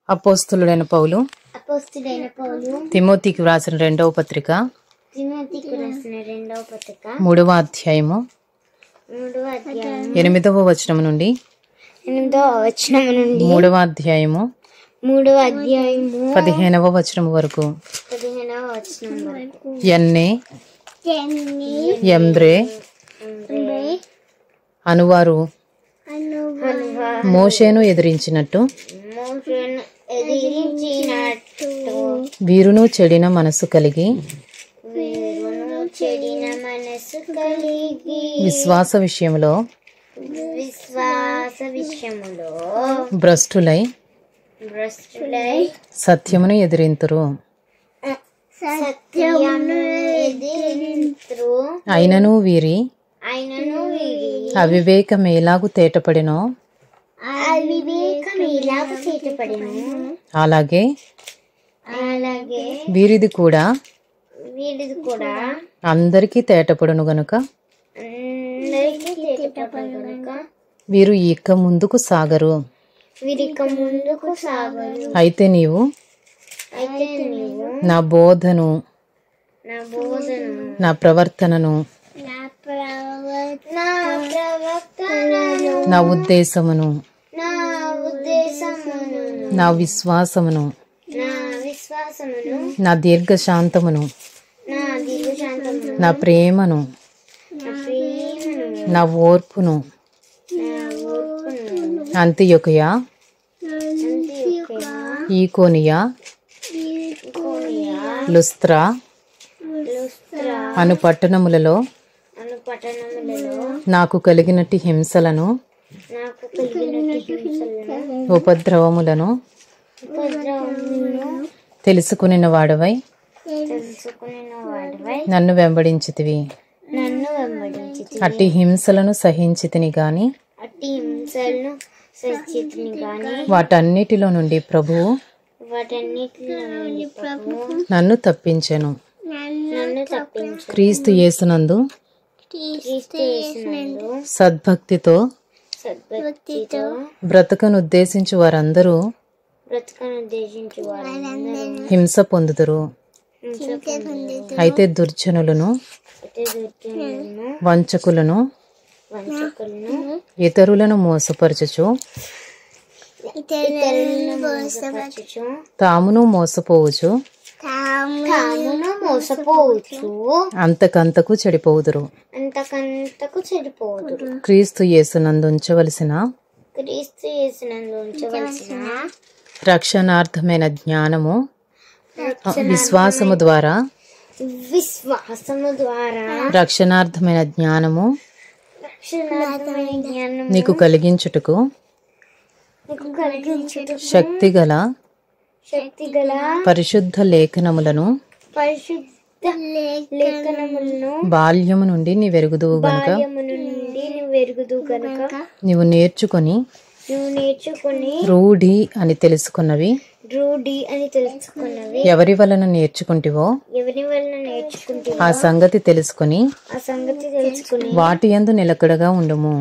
అపోస్తలుడైన పౌలు తిమోతికి వ్రాసిన రెండవ పత్రిక 3వ అధ్యాయము 8వ వచనం నుండి 3వ అధ్యాయము 15వ వచనం వరకు ఎన్నే ఎంద్రే అనువారు మోషేను ఎదిరించినట్టు వీరును చెడిన మనసు కలిగి విశ్వాస విషయంలో భ్రష్టులై సత్యమును ఎదిరింతురు. అయినను వీరి అవివేకమేలాగు తేటపడినో అలాగే వీరిది కూడా అందరికీ తేటపడును గనుక వీరు ఇక ముందుకు సాగరు. అయితే నీవు నా బోధను నా ప్రవర్తనను నా ఉద్దేశమును నా విశ్వాసమును నా దీర్ఘశాంతమును నా ప్రేమను నా ఓర్పును అంతియొకయ ఈకోనియా లుస్త్రా అను పట్టణములలో నాకు కలిగినట్టి హింసలను ఉపద్రవములను తెలుసుకునిన వాడవై నన్ను వెంబడించితివి. అట్టి హింసలను సహించితిని గాని వాటన్నిటిలో నుండి ప్రభువు నన్ను తప్పించెను. క్రీస్తు యేసునందు సద్భక్తితో బ్రతకను ఉద్దేశించు వారందరూ హింస పొందుదురు. అయితే దుర్జనులను వంచకులను ఇతరులను మోసపరచుచు తామును మోసపోవచ్చు అంతకంతకు చెడిపోవుదురు. క్రీస్తు యేసునందు ఉంచవలసిన రక్షణార్థమైన జ్ఞానము విశ్వాసము ద్వారా రక్షణార్థమైన జ్ఞానము నీకు కలిగించుటకు శక్తిగల పరిశుద్ధ లేఖనములను బాల్యము నుండి నీ వెరుగుదువు గనుక నీవు నేర్చుకొని రూఢి అని తెలుసుకున్నవి ఎవరి వలన నేర్చుకుంటివో ఆ సంగతి తెలుసుకుని వాటి యందు నిలకడగా ఉండుము.